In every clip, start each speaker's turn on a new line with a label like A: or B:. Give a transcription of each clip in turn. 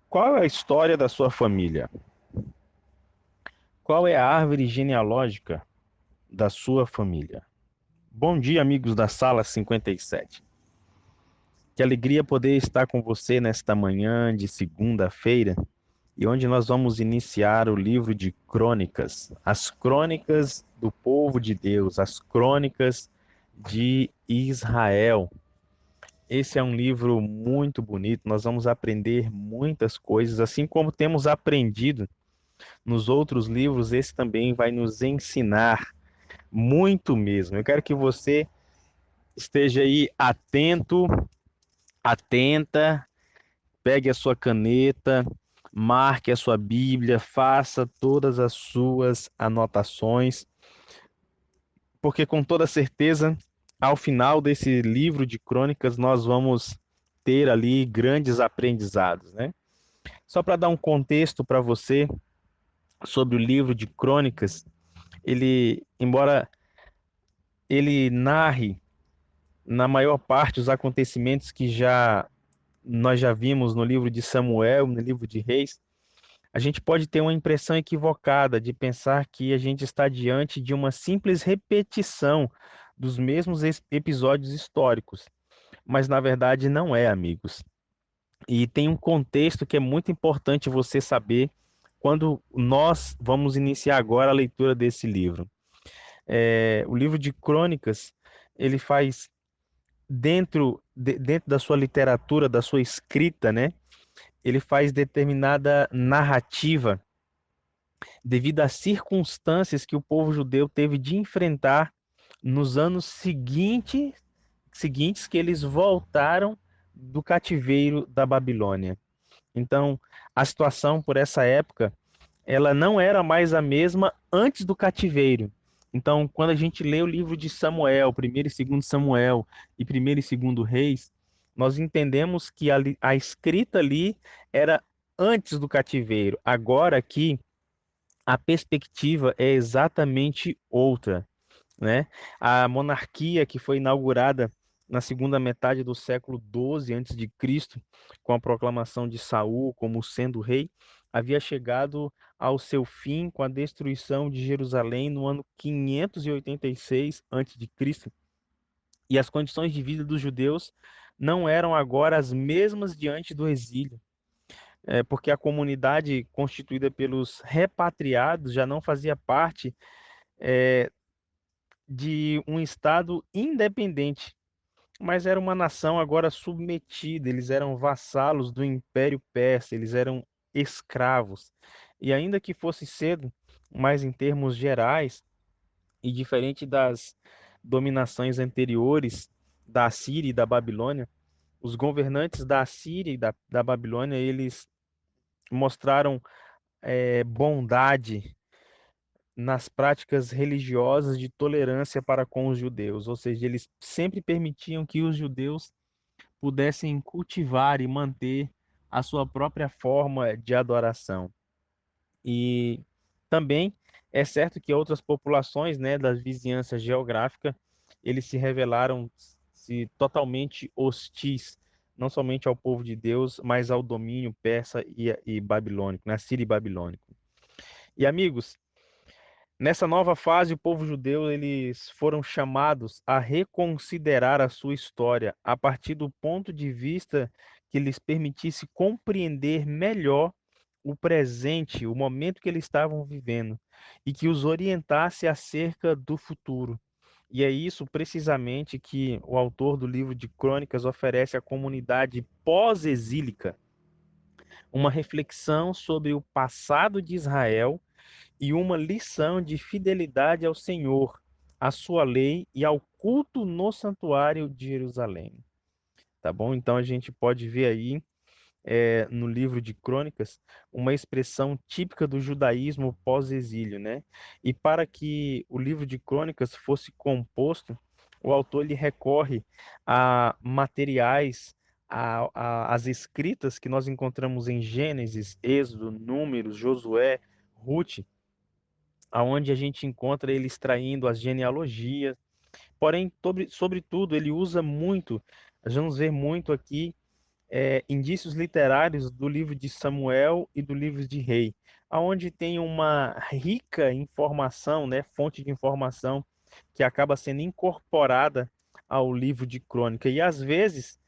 A: Qual é a história da sua família? Qual é a árvore genealógica da sua família? Bom dia, amigos da Sala 57. Que alegria poder estar com você nesta manhã de segunda-feira e onde nós vamos iniciar o livro de Crônicas, as crônicas do povo de Deus, as crônicas de Israel. Esse é um livro muito bonito, nós vamos aprender muitas coisas, assim como temos aprendido nos outros livros, esse também vai nos ensinar muito mesmo. Eu quero que você esteja aí atento, atenta, pegue a sua caneta, marque a sua Bíblia, faça todas as suas anotações, porque com toda certeza, ao final desse livro de crônicas, nós vamos ter ali grandes aprendizados, né? Só para dar um contexto para você sobre o livro de crônicas, embora ele narre na maior parte os acontecimentos que já nós já vimos no livro de Samuel, no livro de Reis, a gente pode ter uma impressão equivocada de pensar que a gente está diante de uma simples repetição dos mesmos episódios históricos, mas na verdade não é, amigos. E tem um contexto que é muito importante você saber quando nós vamos iniciar agora a leitura desse livro. O livro de Crônicas, ele faz dentro da sua literatura, da sua escrita, né? Ele faz determinada narrativa devido às circunstâncias que o povo judeu teve de enfrentar nos anos seguintes que eles voltaram do cativeiro da Babilônia. Então, a situação por essa época, ela não era mais a mesma antes do cativeiro. Então, quando a gente lê o livro de Samuel, primeiro e segundo Samuel e primeiro e segundo Reis, nós entendemos que a escrita ali era antes do cativeiro. Agora aqui a perspectiva é exatamente outra, né? A monarquia que foi inaugurada na segunda metade do século XII antes de Cristo, com a proclamação de Saul como sendo rei, havia chegado ao seu fim com a destruição de Jerusalém no ano 586 antes de Cristo, e as condições de vida dos judeus não eram agora as mesmas diante do exílio, porque a comunidade constituída pelos repatriados já não fazia parte é, de um estado independente, mas era uma nação agora submetida, eles eram vassalos do Império Persa, eles eram escravos. E ainda que fosse cedo, mas em termos gerais, e diferente das dominações anteriores da Síria e da Babilônia, os governantes da Síria e da Babilônia, eles mostraram bondade nas práticas religiosas de tolerância para com os judeus, ou seja, eles sempre permitiam que os judeus pudessem cultivar e manter a sua própria forma de adoração. E também é certo que outras populações, né, da vizinhança geográfica, eles se revelaram se totalmente hostis, não somente ao povo de Deus, mas ao domínio persa e babilônico, né, sírio e babilônico. E amigos, nessa nova fase, o povo judeu eles foram chamados a reconsiderar a sua história a partir do ponto de vista que lhes permitisse compreender melhor o presente, o momento que eles estavam vivendo e que os orientasse acerca do futuro. E é isso precisamente que o autor do livro de Crônicas oferece à comunidade pós-exílica, uma reflexão sobre o passado de Israel e uma lição de fidelidade ao Senhor, à sua lei e ao culto no santuário de Jerusalém. Tá bom? Então a gente pode ver aí no livro de Crônicas uma expressão típica do judaísmo pós-exílio, né? E para que o livro de Crônicas fosse composto, o autor ele recorre a materiais, as escritas que nós encontramos em Gênesis, Êxodo, Números, Josué, Ruth, aonde a gente encontra ele extraindo as genealogias. Porém, sobretudo, ele usa muito, nós vamos ver muito aqui indícios literários do livro de Samuel e do livro de Rei, aonde tem uma rica informação, né, fonte de informação que acaba sendo incorporada ao livro de Crônica. E às vezes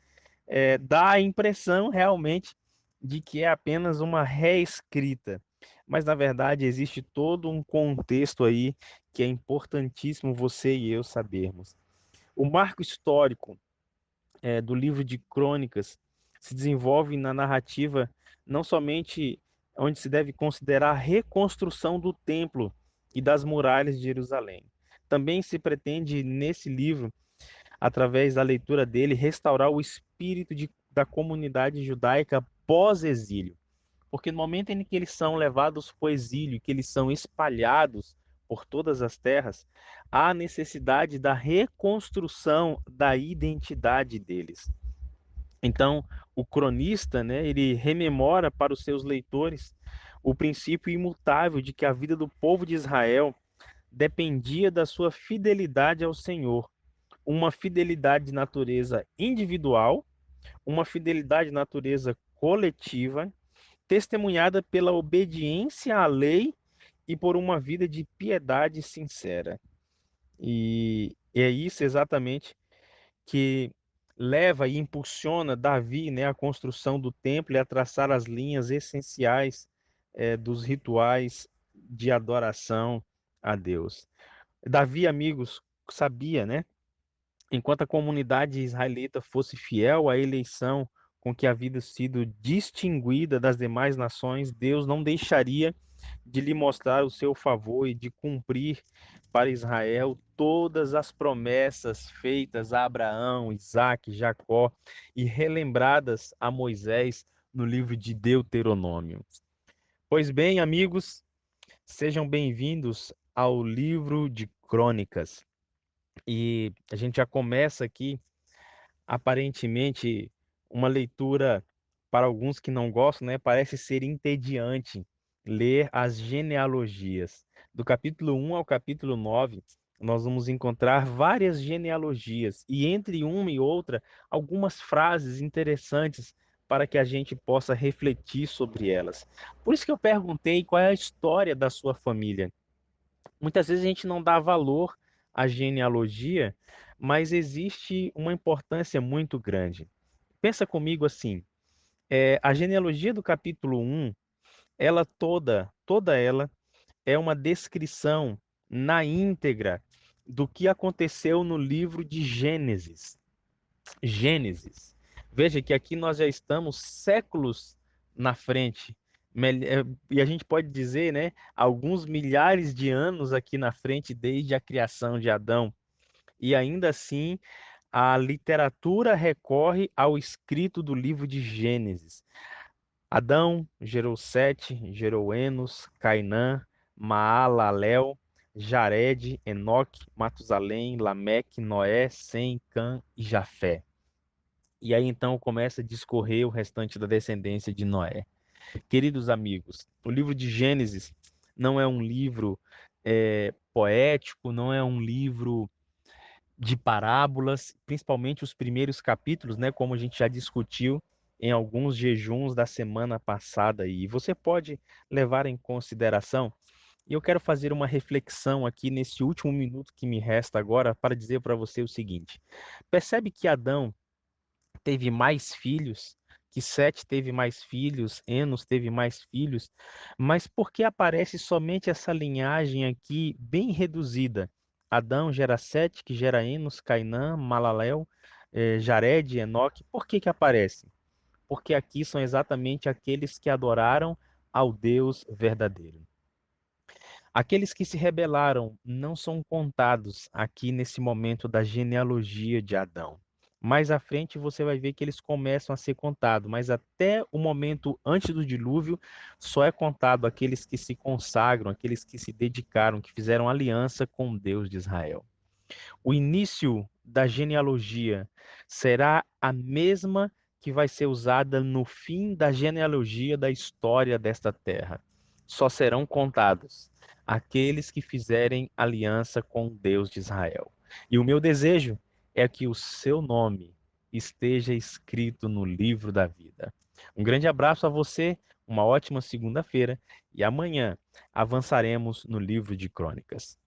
A: dá a impressão realmente de que é apenas uma reescrita. Mas na verdade existe todo um contexto aí que é importantíssimo você e eu sabermos. O marco histórico do livro de Crônicas se desenvolve na narrativa não somente onde se deve considerar a reconstrução do templo e das muralhas de Jerusalém. Também se pretende nesse livro, através da leitura dele, restaurar o espírito da comunidade judaica pós-exílio. Porque no momento em que eles são levados para o exílio, que eles são espalhados por todas as terras, há necessidade da reconstrução da identidade deles. Então, o cronista, né, ele rememora para os seus leitores o princípio imutável de que a vida do povo de Israel dependia da sua fidelidade ao Senhor, uma fidelidade de natureza individual, uma fidelidade de natureza coletiva, testemunhada pela obediência à lei e por uma vida de piedade sincera. E é isso exatamente que leva e impulsiona Davi, né, a construção do templo e a traçar as linhas essenciais dos rituais de adoração a Deus. Davi, amigos, sabia, né, enquanto a comunidade israelita fosse fiel à eleição com que havia sido distinguida das demais nações, Deus não deixaria de lhe mostrar o seu favor e de cumprir para Israel todas as promessas feitas a Abraão, Isaque, Jacó e relembradas a Moisés no livro de Deuteronômio. Pois bem, amigos, sejam bem-vindos ao livro de Crônicas. E a gente já começa aqui, aparentemente, uma leitura para alguns que não gostam, né? Parece ser entediante ler as genealogias. Do capítulo 1 ao capítulo 9, nós vamos encontrar várias genealogias e entre uma e outra, algumas frases interessantes para que a gente possa refletir sobre elas. Por isso que eu perguntei qual é a história da sua família. Muitas vezes a gente não dá valor à genealogia, mas existe uma importância muito grande. Pensa comigo assim, a genealogia do capítulo 1, ela toda ela é uma descrição na íntegra do que aconteceu no livro de Gênesis. Gênesis. Veja que aqui nós já estamos séculos na frente. E a gente pode dizer, né, alguns milhares de anos aqui na frente desde a criação de Adão. E ainda assim, a literatura recorre ao escrito do livro de Gênesis. Adão gerou Sete, gerou Enos, Cainã, Maalalel, Jared, Enoque, Matusalém, Lameque, Noé, Sem, Cã e Jafé. E aí então começa a discorrer o restante da descendência de Noé. Queridos amigos, o livro de Gênesis não é um livro poético, não é um livro de parábolas, principalmente os primeiros capítulos, né, como a gente já discutiu em alguns jejuns da semana passada. E você pode levar em consideração. E eu quero fazer uma reflexão aqui nesse último minuto que me resta agora para dizer para você o seguinte: percebe que Adão teve mais filhos, que Sete teve mais filhos, Enos teve mais filhos, mas por que aparece somente essa linhagem aqui bem reduzida? Adão gera Sete, que gera Enos, Cainã, Malalel, Jared, Enoque. Por que que aparece? Porque aqui são exatamente aqueles que adoraram ao Deus verdadeiro. Aqueles que se rebelaram não são contados aqui nesse momento da genealogia de Adão. Mais à frente você vai ver que eles começam a ser contados, mas até o momento antes do dilúvio só é contado aqueles que se consagram, aqueles que se dedicaram, que fizeram aliança com o Deus de Israel. O início da genealogia será a mesma que vai ser usada no fim da genealogia da história desta terra. Só serão contados aqueles que fizerem aliança com o Deus de Israel. E o meu desejo é que o seu nome esteja escrito no livro da vida. Um grande abraço a você, uma ótima segunda-feira e amanhã avançaremos no livro de Crônicas.